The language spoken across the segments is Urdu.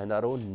NRO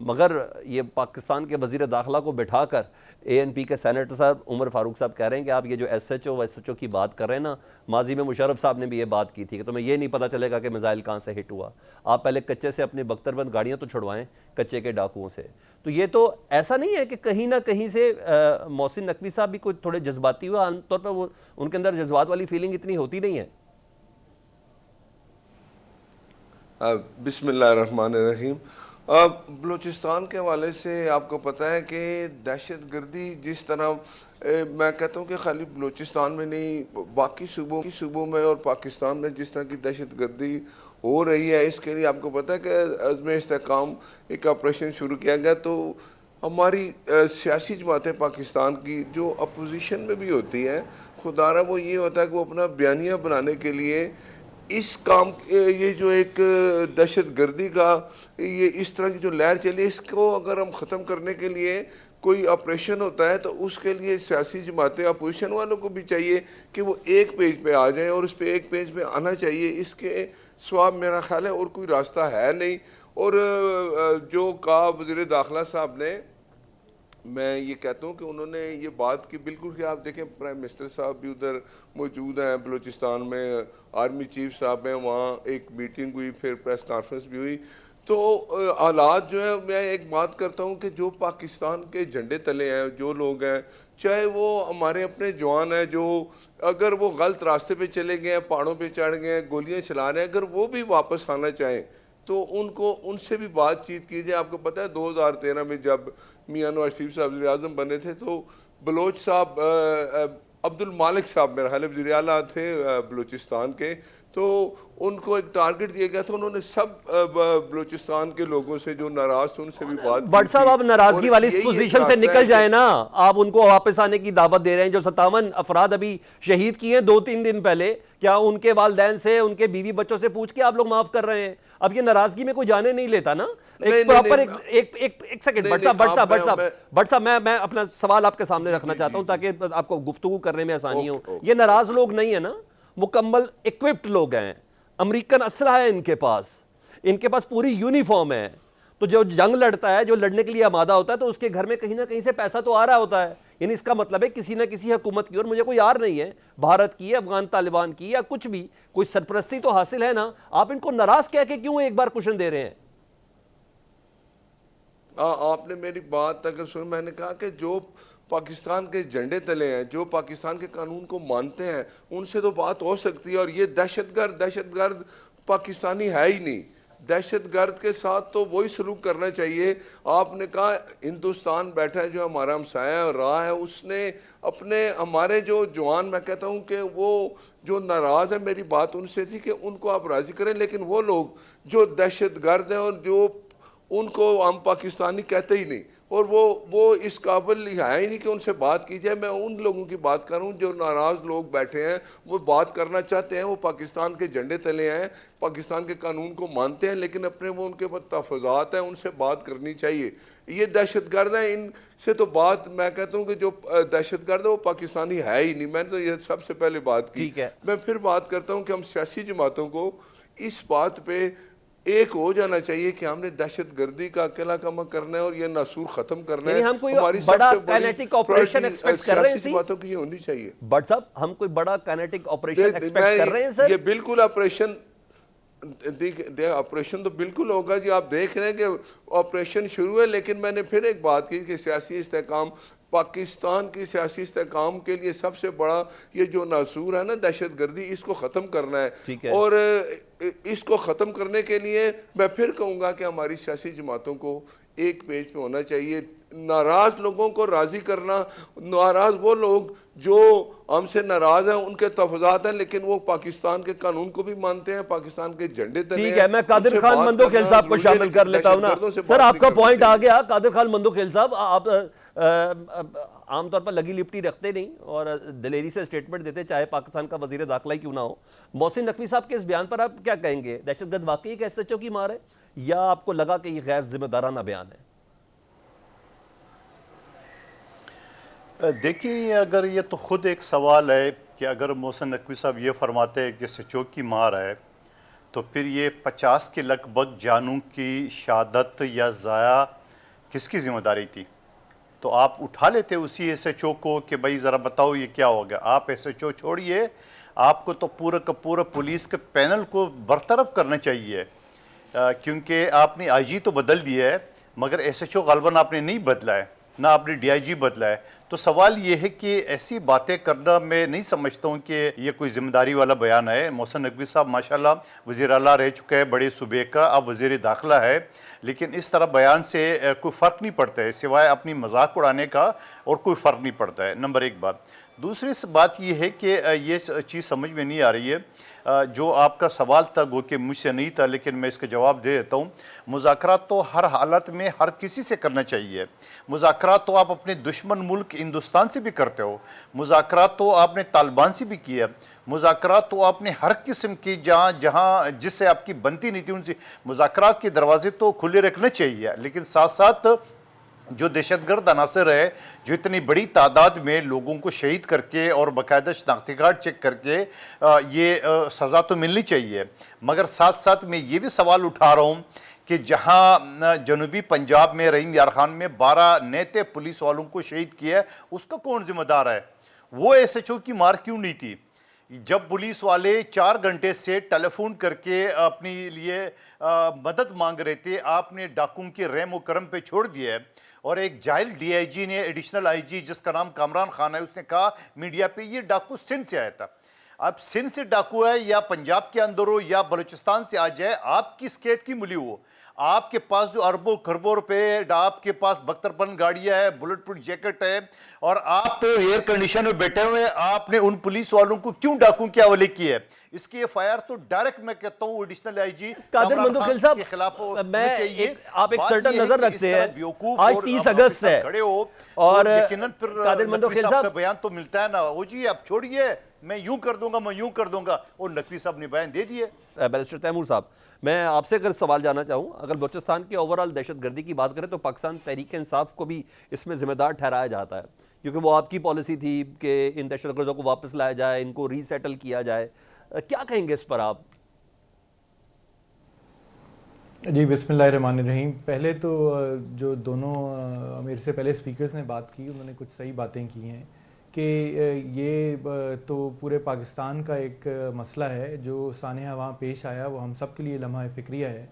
مگر یہ پاکستان کے وزیر داخلہ کو بٹھا کر ANP کے سینیٹر صاحب عمر فاروق صاحب کہہ رہے ہیں کہ آپ یہ جو SHO کی بات کر رہے ہیں نا، ماضی میں مشرف صاحب نے بھی یہ بات کی تھی کہ تمہیں یہ نہیں پتہ چلے گا کہ میزائل کہاں سے ہٹ ہوا، آپ پہلے کچے سے اپنی بختر بند گاڑیاں تو چھڑوائیں کچے کے ڈاکوؤں سے. تو یہ تو ایسا نہیں ہے کہ کہیں نہ کہیں سے محسن نقوی صاحب بھی کوئی تھوڑے جذباتی ہوئے؟ عام طور پر وہ ان کے اندر جذبات والی فیلنگ اتنی ہوتی نہیں ہے. بسم اللہ الرحمن الرحیم. بلوچستان کے حوالے سے آپ کو پتہ ہے کہ دہشت گردی جس طرح میں کہتا ہوں کہ خالی بلوچستان میں نہیں، باقی صوبوں میں اور پاکستان میں جس طرح کی دہشت گردی ہو رہی ہے، اس کے لیے آپ کو پتہ ہے کہ عزم استحکام ایک آپریشن شروع کیا گیا. تو ہماری سیاسی جماعتیں پاکستان کی جو اپوزیشن میں بھی ہوتی ہیں، خدا را وہ یہ ہوتا ہے کہ وہ اپنا بیانیہ بنانے کے لیے اس کام، یہ جو ایک دہشت گردی کا یہ اس طرح کی جو لہر چلی، اس کو اگر ہم ختم کرنے کے لیے کوئی آپریشن ہوتا ہے تو اس کے لیے سیاسی جماعتیں اپوزیشن والوں کو بھی چاہیے کہ وہ ایک پیج پہ آ جائیں، اور اس پہ ایک پیج پہ آنا چاہیے. اس کے سوا میرا خیال ہے اور کوئی راستہ ہے نہیں. اور جو کہا وزیر داخلہ صاحب نے، میں یہ کہتا ہوں کہ انہوں نے یہ بات کی بالکل کہ آپ دیکھیں پرائم منسٹر صاحب بھی ادھر موجود ہیں بلوچستان میں، آرمی چیف صاحب ہیں وہاں، ایک میٹنگ ہوئی، پھر پریس کانفرنس بھی ہوئی. تو حالات جو ہیں، میں ایک بات کرتا ہوں کہ جو پاکستان کے جھنڈے تلے ہیں جو لوگ ہیں، چاہے وہ ہمارے اپنے جوان ہیں جو اگر وہ غلط راستے پہ چلے گئے ہیں، پہاڑوں پہ چڑھ گئے ہیں، گولیاں چلا رہے ہیں، اگر وہ بھی واپس آنا چاہیں تو ان سے بھی بات چیت کیجئے. آپ کو پتہ ہے 2013 میں جب میاں نواز شریف صاحب وزیر اعظم بنے تھے تو بلوچ صاحب عبد المالک صاحب میرا خیال ہے وزیر اعلیٰ تھے بلوچستان کے، تو ان کو ایک ٹارگٹ دیا گیا تھا. انہوں نے سب بلوچستان کے لوگوں سے جو ناراض تھے ان سے بھی بات کی. بٹ صاحب آپ ناراضگی والی اس پوزیشن سے نکل جائیں نا، آپ ان کو واپس آنے کی دعوت دے رہے ہیں. جو 57 افراد ابھی شہید کیے ہیں 2-3 دن پہلے، کیا ان کے والدین سے، ان کے بیوی بچوں سے پوچھ کے آپ لوگ معاف کر رہے ہیں؟ اب یہ ناراضگی میں کوئی جانے نہیں لیتا نا. ایک پراپر ایک سیکنڈ بٹ صاحب میں اپنا سوال آپ کے سامنے رکھنا چاہتا ہوں تاکہ آپ کو گفتگو کرنے میں آسانی ہو. یہ ناراض لوگ نہیں ہیں نا، مکمل ایکوپڈ لوگ ہیں، امریکن اسلحہ ہے ان کے پاس پوری یونیفارم ہے. تو جو جنگ لڑتا ہے، جو لڑنے کے لیے آمادہ ہوتا ہے، تو اس کے گھر میں کہیں نہ کہیں سے پیسہ تو آ رہا ہوتا ہے. یعنی اس کا مطلب ہے کسی نہ کسی حکومت کی، اور مجھے کوئی یار نہیں ہے بھارت کی، افغان طالبان کی، یا کچھ بھی، کوئی سرپرستی تو حاصل ہے نا. آپ ان کو ناراض کہہ کے کیوں ایک بار کوشن دے رہے ہیں؟ آپ نے میری بات اگر سن، میں نے کہا کہ جو پاکستان کے جھنڈے تلے ہیں، جو پاکستان کے قانون کو مانتے ہیں، ان سے تو بات ہو سکتی ہے. اور یہ دہشت گرد پاکستانی ہے ہی نہیں. دہشت گرد کے ساتھ تو وہی سلوک کرنا چاہیے. آپ نے کہا ہندوستان بیٹھا ہے جو ہمارا ہمسایہ اور رہا ہے، اس نے اپنے ہمارے جو جوان، میں کہتا ہوں کہ وہ جو ناراض ہے، میری بات ان سے تھی کہ ان کو آپ راضی کریں. لیکن وہ لوگ جو دہشت گرد ہیں اور جو ان کو ہم پاکستانی کہتے ہی نہیں، اور وہ اس قابل ہے ہی نہیں کہ ان سے بات کی جائے. میں ان لوگوں کی بات کر رہا ہوں جو ناراض لوگ بیٹھے ہیں، وہ بات کرنا چاہتے ہیں، وہ پاکستان کے جھنڈے تلے ہیں، پاکستان کے قانون کو مانتے ہیں، لیکن اپنے وہ ان کے تحفظات ہیں، ان سے بات کرنی چاہیے. یہ دہشت گرد ہیں، ان سے تو بات، میں کہتا ہوں کہ جو دہشت گرد ہے وہ پاکستانی ہے ہی نہیں. میں نے تو یہ سب سے پہلے بات کی. میں پھر بات کرتا ہوں کہ ہم سیاسی جماعتوں کو اس بات پہ ایک ہو جانا چاہیے کہ ہم نے دہشت گردی کا اکیلا کام کرنا ہے اور یہ ناسور ختم کرنا ہے. ہم کوئی بڑا کائنیٹک آپریشن ایکسپیکٹ کر رہے ہیں؟ سیاسی باتوں کی یہ ہونی چاہیے. بٹ صاحب ہم کوئی بڑا کائنیٹک آپریشن ایکسپیکٹ کر رہے ہیں سر؟ یہ بالکل آپریشن تو بالکل ہوگا جی. آپ دیکھ رہے ہیں کہ آپریشن شروع ہے. لیکن میں نے پھر ایک بات کی کہ سیاسی استحکام، پاکستان کی سیاسی استحکام کے لیے سب سے بڑا یہ جو ناسور ہے نا دہشت گردی، اس کو ختم کرنا ہے. اور اس کو ختم کرنے کے لیے میں پھر کہوں گا کہ ہماری سیاسی جماعتوں کو ایک پیج پہ ہونا چاہیے. ناراض لوگوں کو راضی کرنا، ناراض وہ لوگ جو ہم سے ناراض ہیں، ان کے تحفظات ہیں لیکن وہ پاکستان کے قانون کو بھی مانتے ہیں، پاکستان کے جھنڈے تلے ہیں. ٹھیک ہے، میں قادر خان مندوخیل صاحب کو شامل کر لیتا ہوں نا. سر آپ کا پوائنٹ آ گیا. قادر خان مندوخیل صاحب، آپ عام طور پر لگی لپٹی رکھتے نہیں اور دلیری سے سٹیٹمنٹ دیتے، چاہے پاکستان کا وزیر داخلہ ہی کیوں نہ ہو. محسن نقوی صاحب کے اس بیان پر آپ کیا کہیں گے؟ دہشت گرد واقعی ایک SHO کی مار ہے یا آپ کو لگا کہ یہ غیر ذمہ دارانہ بیان ہے؟ دیکھیے، اگر یہ تو خود ایک سوال ہے کہ اگر محسن نقوی صاحب یہ فرماتے ہیں کہ SHO کی مار ہے، تو پھر یہ 50 کے لگ بھگ جانوں کی شہادت یا ضائع کس کی ذمہ داری تھی؟ تو آپ اٹھا لیتے اسی ایس ایچ او کو کہ بھائی ذرا بتاؤ یہ کیا ہو گیا. آپ ایس ایچ او چھوڑیے, آپ کو تو پورا کا پورا پولیس کے پینل کو برطرف کرنا چاہیے, کیونکہ آپ نے آئی جی تو بدل دیا ہے مگر ایس ایچ او غالباً آپ نے نہیں بدلا ہے, نہ آپ نے ڈی آئی جی بدلا ہے. تو سوال یہ ہے کہ ایسی باتیں کرنا میں نہیں سمجھتا ہوں کہ یہ کوئی ذمہ داری والا بیان ہے. محسن نقوی صاحب ماشاءاللہ وزیر اعلیٰ رہ چکے ہیں بڑے صوبے کا, اب وزیر داخلہ ہے, لیکن اس طرح بیان سے کوئی فرق نہیں پڑتا ہے سوائے اپنی مذاق اڑانے کا, اور کوئی فرق نہیں پڑتا ہے. نمبر ایک بات. دوسری بات یہ ہے کہ یہ چیز سمجھ میں نہیں آ رہی ہے, جو آپ کا سوال تھا گو کہ مجھ سے نہیں تھا لیکن میں اس کا جواب دے دیتا ہوں. مذاکرات تو ہر حالت میں ہر کسی سے کرنا چاہیے. مذاکرات تو آپ اپنے دشمن ملک ہندوستان سے بھی کرتے ہو, مذاکرات تو آپ نے طالبان سے بھی کیا, مذاکرات تو آپ نے ہر قسم کی جہاں جس سے آپ کی بنتی نہیں تھی ان سے مذاکرات کے دروازے تو کھلے رکھنے چاہیے. لیکن ساتھ ساتھ جو دہشت گرد عناصر ہے جو اتنی بڑی تعداد میں لوگوں کو شہید کر کے اور باقاعدہ شناختی کارڈ چیک کر کے یہ سزا تو ملنی چاہیے. مگر ساتھ ساتھ میں یہ بھی سوال اٹھا رہا ہوں کہ جہاں جنوبی پنجاب میں رحیم یار خان میں 12 نیتے پولیس والوں کو شہید کیا ہے, اس کا کون ذمہ دار ہے؟ وہ ایس ایچ او کی مار کیوں نہیں تھی جب پولیس والے 4 گھنٹے سے ٹیلی فون کر کے اپنی لیے مدد مانگ رہے تھے؟ آپ نے ڈاکوؤں کی رحم و کرم پہ چھوڑ دیا ہے. اور ایک جاہل ڈی آئی جی نے, ایڈیشنل آئی جی جس کا نام کامران خان ہے, اس نے کہا میڈیا پہ یہ ڈاکو سندھ سے آیا تھا. اب سندھ سے ڈاکو ہے یا پنجاب کے اندر ہو یا بلوچستان سے آ جائے, آپ کس قید کی ملی ہو؟ آپ کے پاس جو اربوں خربوں روپے, آپ کے پاس بختر پن گاڑیاں ہے, بلٹ پروف جیکٹ ہے, اور آپ تو ایئر کنڈیشن میں بیٹھے ہوئے, آپ نے ان پولیس والوں کو کیوں ڈاکوں کے حوالے کیا ہے؟ اس کی ایف آئی آر تو ڈائریکٹ میں کہتا ہوں ایڈیشنل آئی جی قادر مندوخیل صاحب, آپ ایک سرٹن نظر رکھتے ہیں, آج 30 اگست ہے اور قادر مندوخیل صاحب کا بیان تو ملتا ہے نا, او جی اب چھوڑیے میں یوں کر دوں گا, میں یوں کر دوں گا, اور نقوی صاحب نے بیان دے دیے. بیرسٹر تیمور صاحب, میں آپ سے اگر سوال جاننا چاہوں, اگر بلوچستان کی اوورال دہشت گردی کی بات کریں تو پاکستان تحریک انصاف کو بھی اس میں ذمہ دار ٹھہرایا جاتا ہے, کیونکہ وہ آپ کی پالیسی تھی کہ ان دہشت گردوں کو واپس لایا جائے, ان کو ری سیٹل کیا جائے. کیا کہیں گے اس پر آپ؟ جی بسم اللہ الرحمن الرحیم. پہلے تو جو دونوں میرے سے پہلے سپیکرز نے بات کی, انہوں نے کچھ صحیح باتیں کی ہیں کہ یہ تو پورے پاکستان کا ایک مسئلہ ہے جو سانحہ وہاں پیش آیا, وہ ہم سب کے لیے لمحہ فکریہ ہے.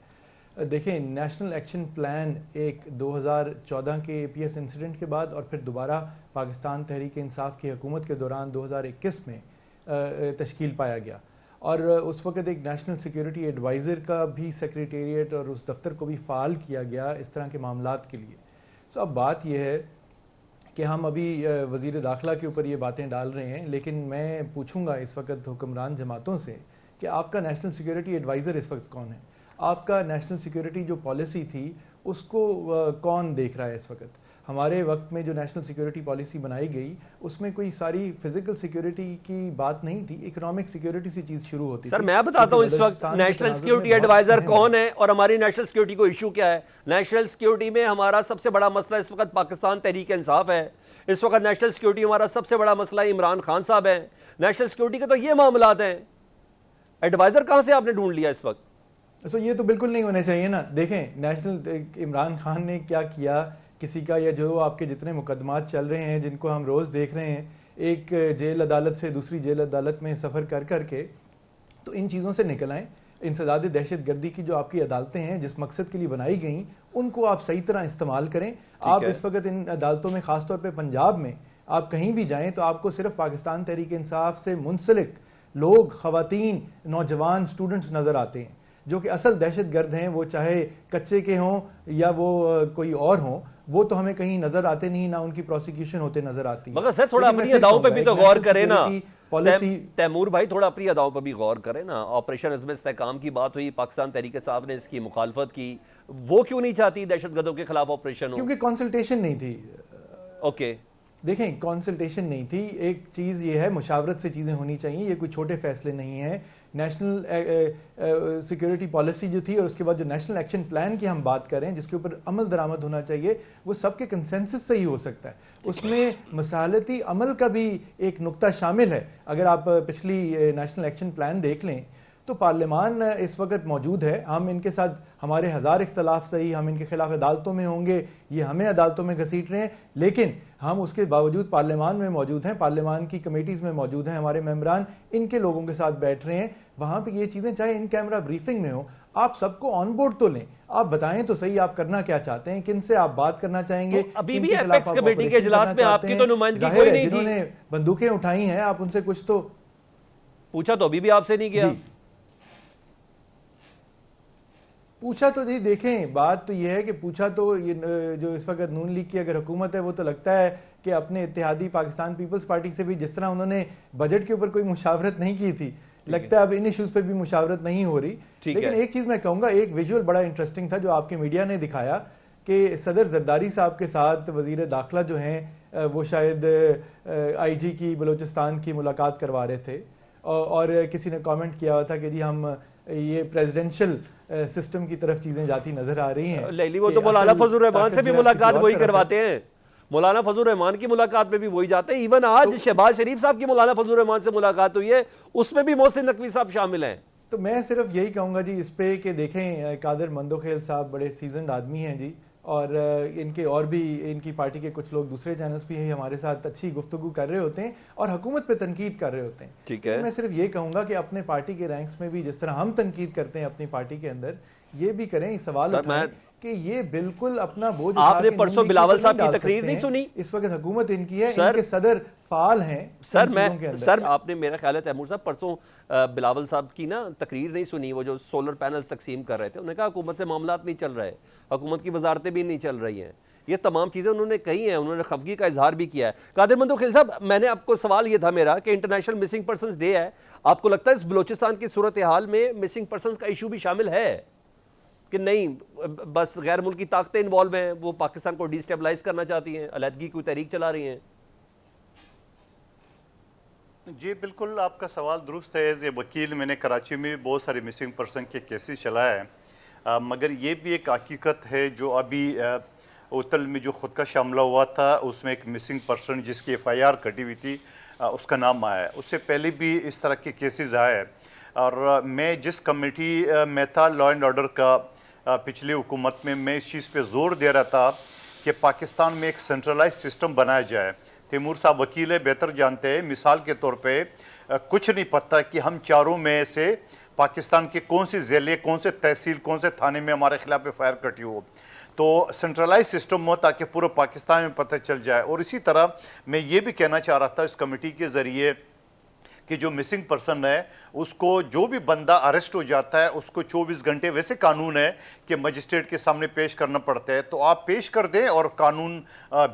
دیکھیں, نیشنل ایکشن پلان ایک 2014 کے اے پی ایس انسیڈنٹ کے بعد اور پھر دوبارہ پاکستان تحریک انصاف کی حکومت کے دوران 2021 میں تشکیل پایا گیا, اور اس وقت ایک نیشنل سیکیورٹی ایڈوائزر کا بھی سیکریٹریٹ اور اس دفتر کو بھی فعال کیا گیا اس طرح کے معاملات کے لیے. اب بات یہ ہے کہ ہم ابھی وزیر داخلہ کے اوپر یہ باتیں ڈال رہے ہیں, لیکن میں پوچھوں گا اس وقت حکمران جماعتوں سے کہ آپ کا نیشنل سیکیورٹی ایڈوائزر اس وقت کون ہے؟ آپ کا نیشنل سیکیورٹی جو پالیسی تھی اس کو کون دیکھ رہا ہے اس وقت؟ ہمارے وقت میں جو نیشنل سیکیورٹی پالیسی بنائی گئی اس میں کوئی ساری فزیکل سیکیورٹی کی بات نہیں تھی, اکنامک سیکیورٹی سے چیز شروع ہوتی تھی. سر میں بتاتا ہوں اس وقت نیشنل سیکیورٹی ایڈوائزر کون ہے اور ہماری نیشنل سیکیورٹی کو ایشو کیا ہے. نیشنل سیکیورٹی میں ہمارا سب سے بڑا مسئلہ اس وقت پاکستان تحریک انصاف ہے. اس وقت نیشنل سیکیورٹی ہمارا سب سے بڑا مسئلہ عمران خان صاحب ہے. نیشنل سیکیورٹی کے تو یہ معاملات ہیں, ایڈوائزر کہاں سے آپ نے ڈھونڈ لیا اس وقت؟ یہ تو بالکل نہیں ہونا چاہیے نا. دیکھیں, نیشنل عمران خان نے کیا کیا کسی کا, یا جو آپ کے جتنے مقدمات چل رہے ہیں جن کو ہم روز دیکھ رہے ہیں, ایک جیل عدالت سے دوسری جیل عدالت میں سفر کر کر کے, تو ان چیزوں سے نکل آئیں. انسداد دہشت گردی کی جو آپ کی عدالتیں ہیں جس مقصد کے لیے بنائی گئیں ان کو آپ صحیح طرح استعمال کریں. آپ اس وقت ان عدالتوں میں, خاص طور پہ پنجاب میں آپ کہیں بھی جائیں تو آپ کو صرف پاکستان تحریک انصاف سے منسلک لوگ, خواتین, نوجوان, اسٹوڈنٹس نظر آتے ہیں جو کہ اصل دہشت گرد ہیں, وہ چاہے کچے کے ہوں یا وہ کوئی اور ہوں, وہ تو ہمیں کہیں نظر آتے نہیں, نہ ان کی پروسیکیوشن ہوتے نظر آتی ہے. مگر سر تھوڑا اپنی اداؤں پہ بھی تو غور کریں نا تیمور بھائی, تھوڑا اپنی اداؤں پہ بھی غور کریں نا. آپریشن عزم استحکام کی بات ہوئی, پاکستان تحریک صاحب نے اس کی مخالفت کی, وہ کیوں نہیں چاہتی دہشت گردوں کے خلاف آپریشن ہو؟ کیونکہ کنسلٹیشن نہیں تھی. اوکے, دیکھیں, کنسلٹیشن نہیں تھی. ایک چیز یہ ہے, مشاورت سے چیزیں ہونی چاہیے, یہ کوئی چھوٹے فیصلے نہیں ہیں. نیشنل سیکیورٹی پالیسی جو تھی اور اس کے بعد جو نیشنل ایکشن پلان کی ہم بات کریں جس کے اوپر عمل درآمد ہونا چاہیے, وہ سب کے کنسنسس سے ہی ہو سکتا ہے. اس میں مصالحتی عمل کا بھی ایک نقطہ شامل ہے. اگر آپ پچھلی نیشنل ایکشن پلان دیکھ لیں تو پارلیمان اس وقت موجود ہے. ہم ان کے ساتھ ہمارے ہزار اختلاف صحیح, ہم ان کے خلاف عدالتوں میں ہوں گے, یہ ہمیں عدالتوں میں گھسیٹ رہے ہیں, لیکن ہم اس کے باوجود پارلیمان میں موجود ہیں, پارلیمان کی کمیٹیز میں موجود ہیں, ہمارے ممبران ان کے لوگوں کے ساتھ بیٹھ رہے ہیں. وہاں پہ یہ چیزیں چاہے ان کیمرہ بریفنگ میں ہو, آپ سب کو آن بورڈ تو لیں, آپ بتائیں تو صحیح آپ کرنا کیا چاہتے ہیں, کن سے آپ بات کرنا چاہیں گے. ابھی بھی ایپیکس کمیٹی کے اجلاس میں آپ کی تو نمائندگی کوئی نہیں تھی. جنہوں نے بندوقیں اٹھائی ہیں, آپ ان سے کچھ تو پوچھا تو ابھی بھی آپ سے نہیں کیا. پوچھا تو جی دیکھیں, بات تو یہ ہے کہ پوچھا تو یہ جو اس وقت نون لیگ کی اگر حکومت ہے, وہ تو لگتا ہے کہ اپنے اتحادی پاکستان پیپلز پارٹی سے بھی جس طرح انہوں نے بجٹ کے اوپر کوئی مشاورت نہیں کی تھی, لگتا ہے اب ان ایشوز پہ بھی مشاورت نہیں ہو رہی. لیکن ایک چیز میں کہوں گا, ایک ویژول بڑا انٹرسٹنگ تھا جو آپ کے میڈیا نے دکھایا کہ صدر زرداری صاحب کے ساتھ وزیر داخلہ جو ہیں وہ شاید آئی جی کی بلوچستان کی ملاقات کروا رہے تھے, اور کسی نے کامنٹ کیا ہوا تھا کہ جی ہم یہ پریزیڈنشل سسٹم کی طرف چیزیں جاتی نظر آ رہی ہیں. لیلی وہ تو مولانا فضل الرحمان سے بھی ملاقات وہی کرواتے ہیں, مولانا فضل الرحمان کی ملاقات میں بھی وہی جاتے ہیں. ایون آج شہباز شریف صاحب کی مولانا فضل الرحمان سے ملاقات ہوئی ہے, اس میں بھی محسن نقوی صاحب شامل ہیں. تو میں صرف یہی کہوں گا جی اس پہ کہ دیکھیں, قادر مندوخیل صاحب بڑے سیزنڈ آدمی ہیں جی, اور ان کے اور بھی ان کی پارٹی کے کچھ لوگ دوسرے چینلز بھی ہیں ہمارے ساتھ اچھی گفتگو کر رہے ہوتے ہیں اور حکومت پہ تنقید کر رہے ہوتے ہیں. ٹھیک ہے, میں صرف یہ کہوں گا کہ اپنے پارٹی کے رینکس میں بھی جس طرح ہم تنقید کرتے ہیں اپنی پارٹی کے اندر, یہ بھی کریں, سوال اٹھائیں کہ یہ بالکل اپنا بوجھ آپ نے پرسوں بلاول صاحب کی تقریر نہیں سنی. اس وقت حکومت ان کی ہے, ان کے صدر فعال ہیں. سر آپ نے, میرا خیال ہے تیمور صاحب پرسوں بلاول صاحب کی نا تقریر نہیں سنی, وہ جو سولر پینلز تقسیم کر رہے تھے, انہوں نے کہا حکومت سے معاملات نہیں چل رہے, حکومت کی وزارتیں بھی نہیں چل رہی ہیں. یہ تمام چیزیں انہوں نے کہی ہیں, انہوں نے خفگی کا اظہار بھی کیا ہے. قادر مندوخیل صاحب, میں نے آپ کو سوال یہ تھا میرا کہ انٹرنیشنل مسنگ پرسنز ڈے ہے, آپ کو لگتا ہے اس بلوچستان کی صورتحال میں مسنگ پرسنز کا ایشو بھی شامل ہے کہ نہیں, بس غیر ملکی طاقتیں انوالو ہیں, وہ پاکستان کو ڈی اسٹیبلائز کرنا چاہتی ہیں, علیحدگی کی تحریک چلا رہی ہیں؟ جی بالکل آپ کا سوال درست ہے. ایز اے وکیل میں نے کراچی میں بہت سارے مسنگ پرسن کے کیسز چلائے ہیں, مگر یہ بھی ایک حقیقت ہے جو ابھی اوتل میں جو خود کا حملہ ہوا تھا, اس میں ایک مسنگ پرسن جس کی FIR کٹی ہوئی تھی اس کا نام آیا ہے. اس سے پہلے بھی اس طرح کے کیسز آئے, اور میں جس کمیٹی میں تھا لا اینڈ آرڈر کا پچھلی حکومت میں اس چیز پہ زور دے رہا تھا کہ پاکستان میں ایک سینٹرلائز سسٹم بنایا جائے. تیمور صاحب وکیل ہے, بہتر جانتے ہیں. مثال کے طور پہ کچھ نہیں پتہ کہ ہم چاروں میں سے پاکستان کے کون سی ضلع, کون سے تحصیل, کون سے تھانے میں ہمارے خلاف FIR کٹی ہو, تو سینٹرلائز سسٹم ہو تاکہ پورے پاکستان میں پتہ چل جائے. اور اسی طرح میں یہ بھی کہنا چاہ رہا تھا اس کمیٹی کے ذریعے کہ جو مسنگ پرسن ہے اس کو جو بھی بندہ اریسٹ ہو جاتا ہے اس کو 24 گھنٹے, ویسے قانون ہے کہ مجسٹریٹ کے سامنے پیش کرنا پڑتا ہے, تو آپ پیش کر دیں, اور قانون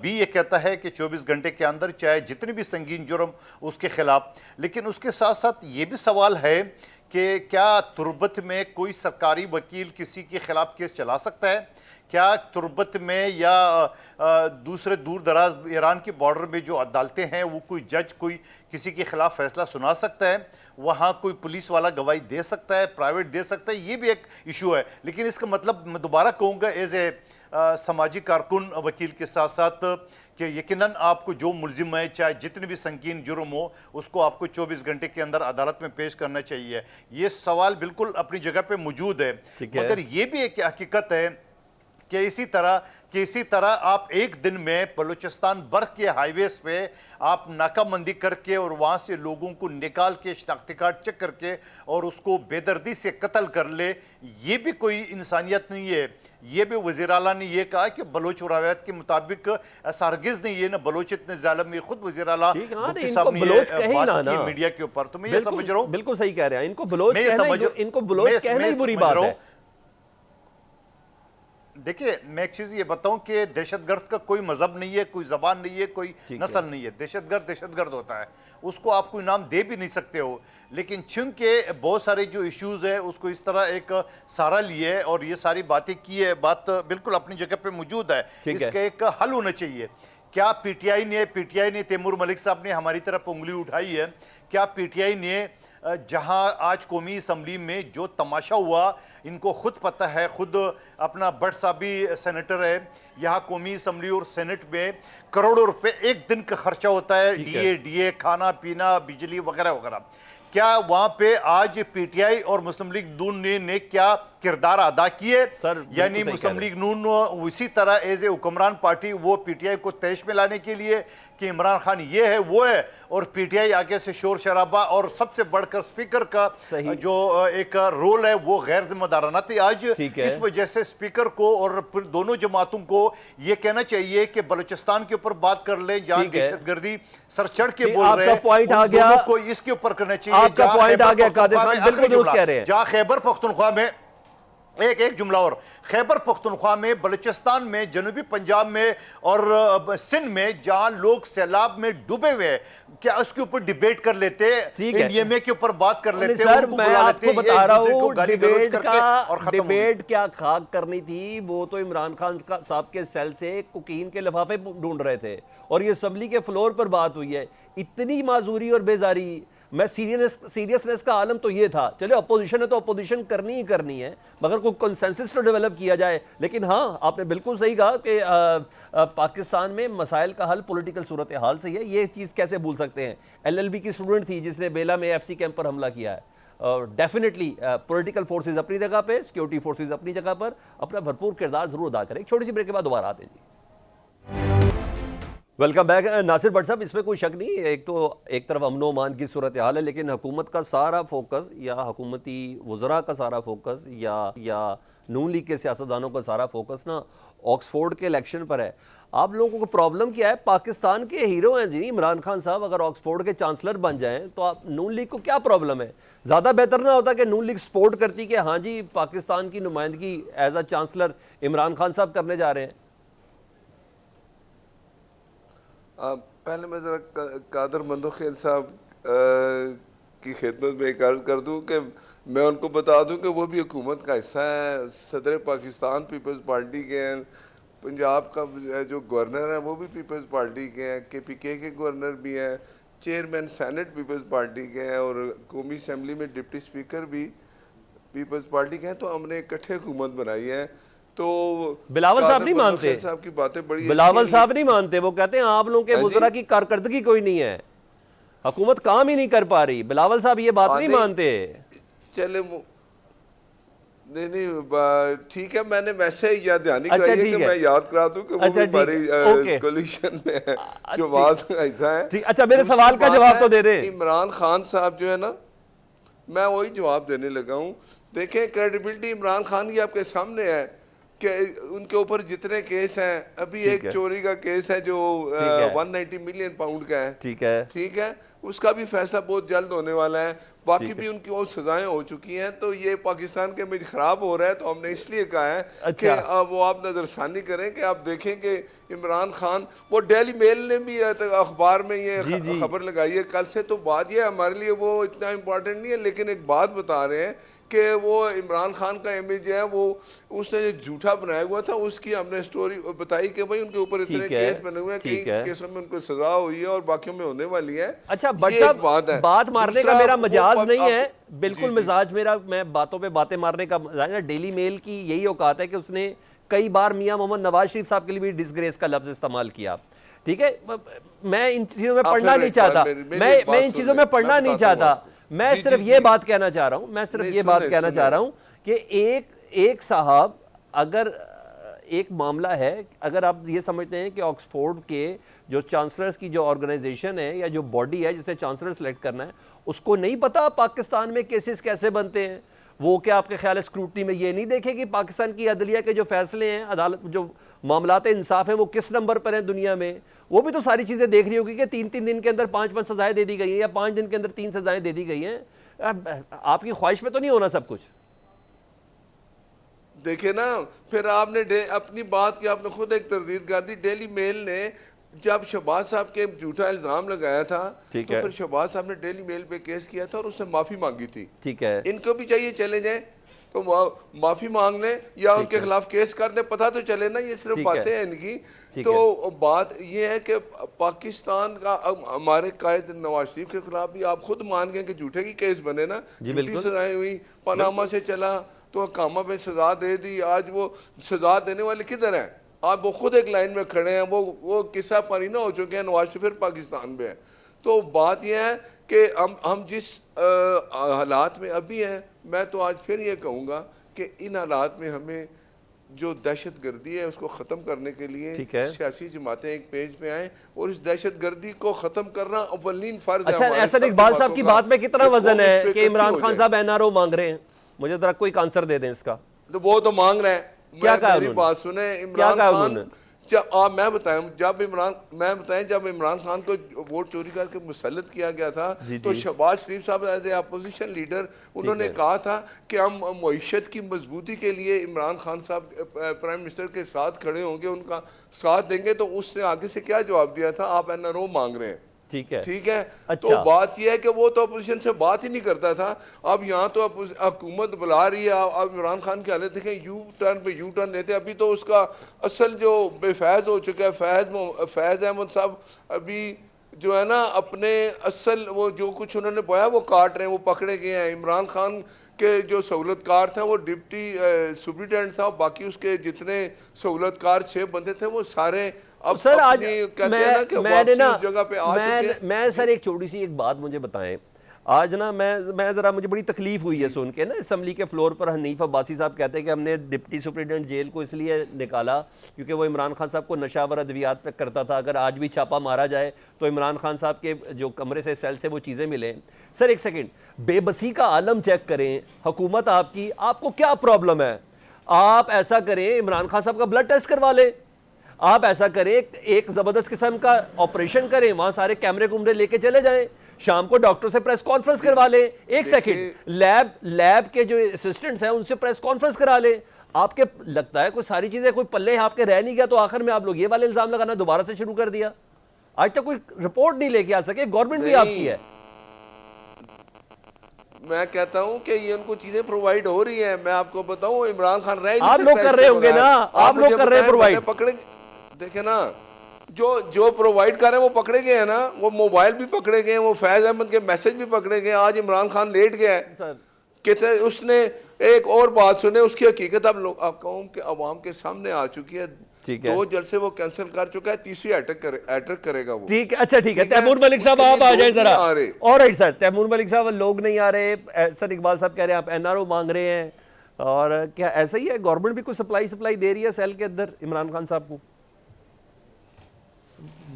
بھی یہ کہتا ہے کہ 24 گھنٹے کے اندر چاہے جتنی بھی سنگین جرم اس کے خلاف. لیکن اس کے ساتھ ساتھ یہ بھی سوال ہے کہ کیا تربت میں کوئی سرکاری وکیل کسی کے خلاف کیس چلا سکتا ہے؟ کیا تربت میں یا دوسرے دور دراز ایران کے بارڈر میں جو عدالتیں ہیں وہ کوئی جج کوئی کسی کے خلاف فیصلہ سنا سکتا ہے؟ وہاں کوئی پولیس والا گواہی دے سکتا ہے, پرائیویٹ دے سکتا ہے؟ یہ بھی ایک ایشو ہے. لیکن اس کا مطلب میں دوبارہ کہوں گا ایز اے سماجی کارکن وکیل کے ساتھ ساتھ کہ یقیناً آپ کو جو ملزم ہے چاہے جتنے بھی سنگین جرم ہو اس کو آپ کو 24 گھنٹے کے اندر عدالت میں پیش کرنا چاہیے. یہ سوال بالکل اپنی جگہ پہ موجود ہے, مگر یہ بھی ایک حقیقت ہے کہ اسی طرح آپ ایک دن میں بلوچستان بر کے ہائی ویز پہ آپ ناکہ بندی کر کے اور وہاں سے لوگوں کو نکال کے شناختی کارڈ چیک کر کے اور اس کو بے دردی سے قتل کر لے, یہ بھی کوئی انسانیت نہیں ہے. یہ بھی وزیر اعلیٰ نے یہ کہا کہ بلوچ روایت کے مطابق ایسا ہرگز نہیں ہے, نہ بلوچ اتنے ظالم, یہ خود وزیر اعلیٰ بھٹی صاحب نے بات کی میڈیا کے اوپر. تو میں یہ سمجھ رہا ہوں بالکل صحیح کہہ رہے ہیں, ان کو بلوچ کہنا ہی بری بات ہے. دیکھیں میں ایک چیز یہ بتاؤں کہ دہشت گرد کا کوئی مذہب نہیں ہے, کوئی زبان نہیں ہے, کوئی نسل نہیں ہے. دہشت گرد ہوتا ہے, اس کو آپ کوئی نام دے بھی نہیں سکتے ہو. لیکن چونکہ بہت سارے جو ایشوز ہیں اس کو اس طرح ایک سہارا لیے اور یہ ساری باتیں کی ہے, بات بالکل اپنی جگہ پہ موجود ہے. اس کا ایک حل ہونا چاہیے. کیا پی ٹی آئی نے تیمور ملک صاحب نے ہماری طرف انگلی اٹھائی ہے, کیا پی ٹی آئی نے جہاں آج قومی اسمبلی میں جو تماشا ہوا, ان کو خود پتہ ہے, خود اپنا بٹ صاحب بھی سینیٹر ہے, یہاں قومی اسمبلی اور سینٹ میں کروڑوں روپے ایک دن کا خرچہ ہوتا ہے, ڈی اے کھانا پینا بجلی وغیرہ وغیرہ. کیا وہاں پہ آج پی ٹی آئی اور مسلم لیگ نون نے کیا کردار ادا کیے؟ سر یعنی مسلم لیگ نون اسی طرح ایز اے حکمران پارٹی وہ پی ٹی آئی کو تیش میں لانے کے لیے کہ عمران خان یہ ہے وہ ہے، اور پی ٹی آئی آگے سے شور شرابہ، اور سب سے بڑھ کر اسپیکر کا جو ایک رول ہے وہ غیر ذمہ دارانہ تھی۔ آج اس وجہ سے اسپیکر کو اور دونوں جماعتوں کو یہ کہنا چاہیے کہ بلوچستان کے اوپر بات کر لیں، جہاں دہشت گردی سر چڑھ کے بول رہے ہیں، ان دونوں کو اس کے اوپر کرنا چاہیے۔ آپ کا پوائنٹ آ گیا قادر خان، بالکل درست کہہ رہے ہیں۔ جہاں خیبر پختونخوا میں ایک جملہ اور، خیبر پختونخوا میں، بلوچستان میں، جنوبی پنجاب میں اور سندھ میں جہاں لوگ سیلاب میں ڈوبے ہوئے ہیں، کیا اس کے اوپر ڈیبیٹ کر لیتے، انڈیم اے کے اوپر بات کر لیتے، سر ان کو میں بلا آپ لیتے، کو بتا رہا ایک دوسرے کو ہوں گالی گلوچ کر کے اور ختم ہو گئی۔ ڈیبیٹ کیا خاک کرنی تھی، وہ تو عمران خان صاحب کے سیل سے کوکین کے لفافے ڈھونڈ رہے تھے، اور یہ اسمبلی کے فلور پر بات ہوئی ہے۔ اتنی معذوری اور بیزاری، میں سیریسنس کا عالم تو یہ تھا، چلے اپوزیشن ہے تو اپوزیشن کرنی ہی کرنی ہے، مگر کوئی کنسنسس تو ڈیولپ کیا جائے۔ لیکن ہاں آپ نے بالکل صحیح کہا کہ پاکستان میں مسائل کا حل پولیٹیکل صورتحال سے ہی ہے، یہ چیز کیسے بھول سکتے ہیں؟ ایل ایل بی کی اسٹوڈنٹ تھی جس نے بیلا میں ایف سی کیمپ پر حملہ کیا ہے۔ ڈیفینیٹلی پولیٹیکل فورسز اپنی جگہ پہ، سیکیورٹی فورسز اپنی جگہ پر اپنا بھرپور کردار ضرور ادا کریں۔ ایک چھوٹی سی بریک کے بعد دوبارہ آتے ہیں جی۔ ویلکم بیک ناصر بٹ صاحب، اس میں کوئی شک نہیں، ایک طرف امن و امان کی صورتحال ہے، لیکن حکومت کا سارا فوکس یا حکومتی وزراء کا سارا فوکس یا نون لیگ کے سیاستدانوں کا سارا فوکس نا آکسفورڈ کے الیکشن پر ہے۔ آپ لوگوں کو پرابلم کیا ہے؟ پاکستان کے ہیرو ہیں جی عمران خان صاحب، اگر آکسفورڈ کے چانسلر بن جائیں تو آپ نون لیگ کو کیا پرابلم ہے؟ زیادہ بہتر نہ ہوتا کہ نون لیگ سپورٹ کرتی کہ ہاں جی پاکستان کی نمائندگی as a chancellor Imran Khan صاحب کرنے جا رہے ہیں؟ پہلے میں ذرا قادر مندوخیل صاحب کی خدمت میں ایک عرض کر دوں کہ میں ان کو بتا دوں کہ وہ بھی حکومت کا حصہ ہے، صدر پاکستان پیپلز پارٹی کے ہیں، پنجاب کا جو گورنر ہے وہ بھی پیپلز پارٹی کے ہیں، کے پی کے گورنر بھی ہیں، چیئرمین سینٹ پیپلز پارٹی کے ہیں، اور قومی اسمبلی میں ڈپٹی اسپیکر بھی پیپلز پارٹی کے ہیں، تو ہم نے اکٹھے حکومت بنائی ہے۔ تو بلاول صاحب نہیں مانتے، صاحب کی باتیں بڑی بلاول صاحب نہیں مانتے، وہ کہتے ہیں آپ لوگوں کے وزراء کی کارکردگی کوئی نہیں ہے، حکومت کام ہی نہیں کر پا رہی۔ بلاول صاحب یہ بات نہیں مانتے۔ چلے نہیں ٹھیک ہے، میں نے ویسے یاد دہانی کرائی ہے کہ میں یاد کرا دوں کہ وہ بھی ہماری کولیشن میں ہے، جو بات ایسا ہے۔ اچھا میرے سوال کا جواب تو دے دیں۔ عمران خان صاحب جو ہے نا، میں وہی جواب دینے لگا ہوں۔ دیکھیں کریڈیبلٹی عمران خان کی آپ کے سامنے ہے کہ ان کے اوپر جتنے کیس ہیں، ابھی ایک چوری کا کیس ہے جو 190 ملین پاؤنڈ کا ہے، ٹھیک ہے، اس کا بھی فیصلہ بہت جلد ہونے والا ہے، باقی بھی ان کی اور سزائیں ہو چکی ہیں، تو یہ پاکستان کے امیج خراب ہو رہا ہے، تو ہم نے اس لیے کہا ہے کہ وہ آپ نظر ثانی کریں کہ آپ دیکھیں کہ عمران خان، وہ ڈیلی میل نے بھی اخبار میں یہ خبر لگائی ہے کل سے، تو بات یہ ہمارے لیے وہ اتنا امپورٹنٹ نہیں ہے، لیکن ایک بات بتا رہے ہیں کہ وہ عمران خان کا امیج ہے، وہ اس نے جو جھوٹا بنایا ہوا تھا، اس کی ہم نے سٹوری بتائی کہ بھائی ان کے اوپر اتنے کیس بنے ہوئے ہیں، کئی کیسوں میں ان کو سزا ہوئی ہے اور باقیوں میں ہونے والی ہے۔ اچھا بٹ صاحب، بات مارنے کا میرا مجاز نہیں ہے، بالکل مزاج میرا، میں باتوں پہ باتیں مارنے کا مزاج ہے۔ ڈیلی میل کی یہی اوقات ہے کہ اس نے کئی بار میاں محمد نواز شریف صاحب کے لیے بھی ڈسگریس کا لفظ استعمال کیا، ٹھیک ہے، میں ان چیزوں میں پڑھنا نہیں چاہتا، میں ان چیزوں میں پڑھنا نہیں چاہتا، میں صرف یہ بات کہنا چاہ رہا ہوں، کہ ایک صاحب، اگر ایک معاملہ ہے، اگر آپ یہ سمجھتے ہیں کہ آکسفورڈ کے جو چانسلرز کی جو آرگنائزیشن ہے یا جو باڈی ہے جسے چانسلر سلیکٹ کرنا ہے، اس کو نہیں پتا پاکستان میں کیسز کیسے بنتے ہیں، وہ کیا آپ کے خیال ہے اسکروٹنی میں یہ نہیں دیکھے کہ پاکستان کی عدلیہ کے جو فیصلے ہیں، عدالت جو معاملات انصاف ہیں، وہ کس نمبر پر ہیں دنیا میں؟ وہ بھی تو ساری چیزیں دیکھ رہی ہوگی کہ 3 دن کے اندر 5 سزائیں دے دی گئی ہیں، یا 5 دن کے اندر 3 سزائیں دے دی گئی ہیں۔ آپ کی خواہش میں تو نہیں ہونا سب کچھ؟ دیکھیں نا، پھر آپ نے اپنی بات کی آپ نے خود ایک تردید کر دی۔ ڈیلی میل نے جب شہباز صاحب کے جھوٹا الزام لگایا تھا، تو پھر شہباز صاحب نے ڈیلی میل پہ کیس کیا تھا اور اس نے معافی مانگی تھی، ٹھیک ہے، ان کو بھی چاہیے چلے جائیں تو معافی مانگ لیں یا ان کے خلاف کیس کر دیں، پتہ تو چلے نا، یہ صرف باتیں ہیں ان کی۔ تو بات یہ ہے کہ پاکستان کا ہمارے قائد نواز شریف کے خلاف بھی آپ خود مان گئے کہ جھوٹے کی کیس بنے نا، جھوٹی سزائیں ہوئی، پاناما سے چلا تو حکامہ پہ سزا دے دی، آج وہ سزا دینے والے کدھر ہیں؟ آپ وہ خود ایک لائن میں کھڑے ہیں، وہ قصہ پانی نہ ہو چکے ہیں، نواز شریف پھر پاکستان میں ہے۔ تو بات یہ ہے کہ ہم جس حالات میں ابھی ہیں، میں تو آج پھر یہ کہوں گا کہ ان حالات میں ہمیں جو دہشت گردی ہے اس کو ختم کرنے کے لیے سیاسی جماعتیں ایک پیج پہ آئیں اور اس دہشت گردی کو ختم کرنا اولین فرض ہے. اچھا احسن اقبال صاحب کی بات میں کتنا وزن ہے کہ عمران خان صاحب NRO مانگ رہے ہیں؟ مجھے ذرا کوئی آنسر دے دیں اس کا. تو وہ تو مانگ رہے ہیں. کیا کہا میری بات سنیں. عمران خان میں بتائیں جب عمران خان کو ووٹ چوری کر کے مسلط کیا گیا تھا تو شہباز شریف صاحب ایز اے اپوزیشن لیڈر انہوں نے کہا تھا کہ ہم معیشت کی مضبوطی کے لیے عمران خان صاحب پرائم منسٹر کے ساتھ کھڑے ہوں گے، ان کا ساتھ دیں گے. تو اس نے آگے سے کیا جواب دیا تھا؟ آپ NRO مانگ رہے ہیں. ٹھیک ہے. تو بات یہ ہے کہ وہ تو اپوزیشن سے بات ہی نہیں کرتا تھا. اب یہاں تو حکومت بلا رہی ہے. اب عمران خان کی حالت دیکھیں، یو ٹرن پہ یو ٹرن لیتے. ابھی تو اس کا اصل جو بے فیض ہو چکا ہے فیض احمد صاحب، ابھی جو ہے نا اپنے اصل وہ جو کچھ انہوں نے بویا وہ کاٹ رہے ہیں، وہ پکڑے گئے ہیں. عمران خان کے جو سہولت کار تھا وہ ڈپٹی سپرنٹینڈنٹ تھا، باقی اس کے جتنے سہولت کار 6 بندے تھے وہ سارے سر آج میں سر ایک چھوٹی سی ایک بات مجھے بتائیں. آج نا میں ذرا مجھے بڑی تکلیف ہوئی ہے سن کے نا، اسمبلی کے فلور پر حنیف عباسی صاحب کہتے ہیں کہ ہم نے ڈپٹی سپرنٹینڈنٹ جیل کو اس لیے نکالا کیونکہ وہ عمران خان صاحب کو نشہ آور ادویات پہ کرتا تھا. اگر آج بھی چھاپا مارا جائے تو عمران خان صاحب کے جو کمرے سے سیل سے وہ چیزیں ملیں. سر ایک سیکنڈ، بے بسی کا عالم چیک کریں. حکومت آپ کی، آپ کو کیا پرابلم ہے؟ آپ ایسا کریں، عمران خان صاحب کا بلڈ ٹیسٹ کروا لیں. آپ ایسا کریں، ایک زبردست قسم کا آپریشن کریں، وہاں سارے کیمرے لے کے چلے جائیں. شام کو ڈاکٹر سے پریس کانفرنس کروا لیں. ایک سیکنڈ، لیب کے جو اسسٹنٹس ہیں ان سے پریس کانفرنس کرا لیں. آپ کے لگتا ہے کوئی ساری چیزیں کوئی پلے آپ کے رہ نہیں گیا تو آخر میں آپ لوگ یہ والے الزام لگانا دوبارہ سے شروع کر دیا. آج تک کوئی رپورٹ نہیں لے کے آ سکے. گورنمنٹ بھی آپ کی ہے. میں کہتا ہوں کہ یہ ان کو چیزیں پرووائڈ ہو رہی ہیں. میں آپ کو بتاؤں عمران خان رہ آپ لوگ کر رہے ہوں گے نا، آپ لوگ کر رہے ہیں پرووائڈ. پکڑے دیکھیں نا، جو پرووائڈ کر رہے ہیں وہ پکڑے گئے ہیں نا. وہ موبائل بھی پکڑے گئے ہیں، وہ فیض احمد کے میسج بھی پکڑے گئے ہیں. آج عمران خان لیٹ گیا ہے کتنے. اس نے ایک اور بات سنے، اس کی حقیقت اب لوگ قوم کے عوام کے سامنے آ چکی ہے. 2 جلسے وہ کینسل کر چکا ہے، تیسری ایٹک کرے گا وہ. ٹھیک ہے، اچھا ٹھیک ہے. تیمور ملک صاحب آپ آ جائیں ذرا. اور سر تیمور ملک صاحب، لوگ نہیں آ رہے. سر اقبال صاحب کہہ رہے ہیں آپ NRO مانگ رہے ہیں، اور کیا ایسا ہی ہے؟ گورنمنٹ بھی کوئی سپلائی دے رہی ہے سیل کے اندر عمران خان صاحب کو؟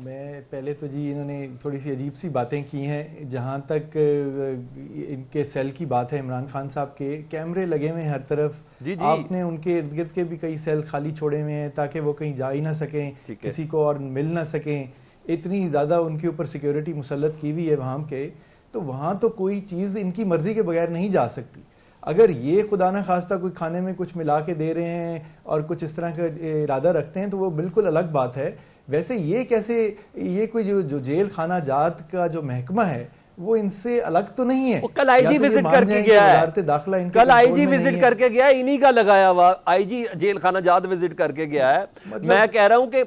میں پہلے تو جی انہوں نے تھوڑی سی عجیب سی باتیں کی ہیں. جہاں تک ان کے سیل کی بات ہے، عمران خان صاحب کے کیمرے لگے ہوئے ہیں ہر طرف. آپ نے ان کے ارد گرد کے بھی کئی سیل خالی چھوڑے ہوئے ہیں تاکہ وہ کہیں جا ہی نہ سکیں، کسی کو اور مل نہ سکیں. اتنی زیادہ ان کے اوپر سیکیورٹی مسلط کی ہوئی ہے وہاں کے. تو وہاں تو کوئی چیز ان کی مرضی کے بغیر نہیں جا سکتی. اگر یہ خدا نہ خواستہ کوئی کھانے میں کچھ ملا کے دے رہے ہیں اور کچھ اس طرح کا ارادہ رکھتے ہیں تو وہ بالکل الگ بات ہے. ویسے یہ کیسے، یہ کوئی جو جیل خانہ جات کا جو محکمہ ہے وہ ان سے الگ تو نہیں ہے. کل آئی جی وزٹ کر کے گیا ہے، کل آئی جی وزٹ کر کے گیا ہے، انہی کا لگایا ہوا آئی جی جیل خانہ جات وزٹ کر کے گیا ہے. میں کہہ رہا ہوں کہ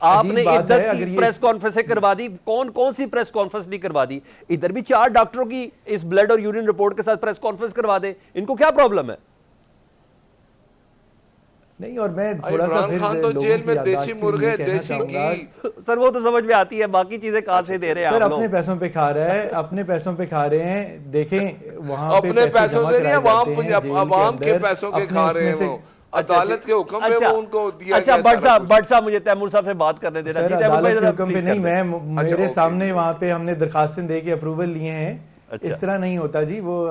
آپ نے ادھر کی پریس کانفرنسیں کروا دی. کون سی پریس کانفرنس نہیں کروا دی؟ ادھر بھی 4 ڈاکٹروں کی اس بلڈ اور یورین رپورٹ کے ساتھ پریس کانفرنس کروا دے. ان کو کیا پرابلم ہے؟ نہیں، اور میں تھوڑا سا خان تو جیل میں دیسی مرغے دیسی گھی. سر وہ تو سمجھ میں آتی ہے، باقی چیزیں کہاں سے دے رہے ہیں؟ سر اپنے پیسوں پہ کھا رہا ہے، اپنے پیسوں پہ کھا رہے ہیں. دیکھیں وہاں اپنے پیسوں سے نہیں، عوام کے پیسوں کے کھا رہے ہیں. وہ عدالت کے حکم پہ وہ ان کو دیا گیا. اچھا بٹ صاحب مجھے تیمور صاحب سے بات کرنے دینا. سر عدالت کے حکم پہ نہیں، میں میرے سامنے وہاں پہ ہم نے درخواستیں دے کے اپروول لیے ہیں. اس طرح نہیں ہوتا جی. وہ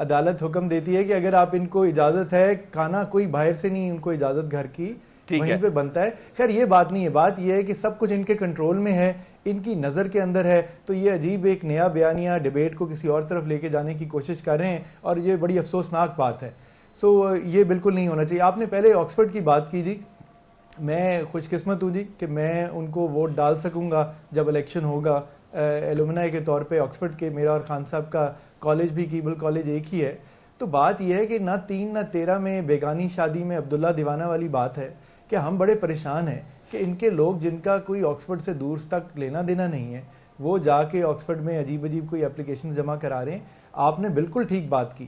عدالت حکم دیتی ہے کہ اگر آپ ان کو اجازت ہے کھانا، کوئی باہر سے نہیں، ان کو اجازت گھر کی وہیں پہ بنتا ہے. خیر یہ بات نہیں ہے. بات یہ ہے کہ سب کچھ ان کے کنٹرول میں ہے، ان کی نظر کے اندر ہے. تو یہ عجیب ایک نیا بیانیہ ڈیبیٹ کو کسی اور طرف لے کے جانے کی کوشش کر رہے ہیں، اور یہ بڑی افسوسناک بات ہے. یہ بالکل نہیں ہونا چاہیے. آپ نے پہلے آکسفورڈ کی بات کی جی. میں خوش قسمت ہوں جی کہ میں ان کو ووٹ ڈال سکوں گا جب الیکشن ہوگا. ایلومنائی کے طور پہ آکسفورڈ کے میرا اور خان صاحب کا کالج بھی کیبل کالج ایک ہی ہے. تو بات یہ ہے کہ نہ 3 نہ 13 میں بیگانی شادی میں عبداللہ دیوانہ والی بات ہے کہ ہم بڑے پریشان ہیں کہ ان کے لوگ جن کا کوئی آکسفورڈ سے دور تک لینا دینا نہیں ہے وہ جا کے آکسفورڈ میں عجیب کوئی اپلیکیشن جمع کرا رہے ہیں. آپ نے بالکل ٹھیک بات کی.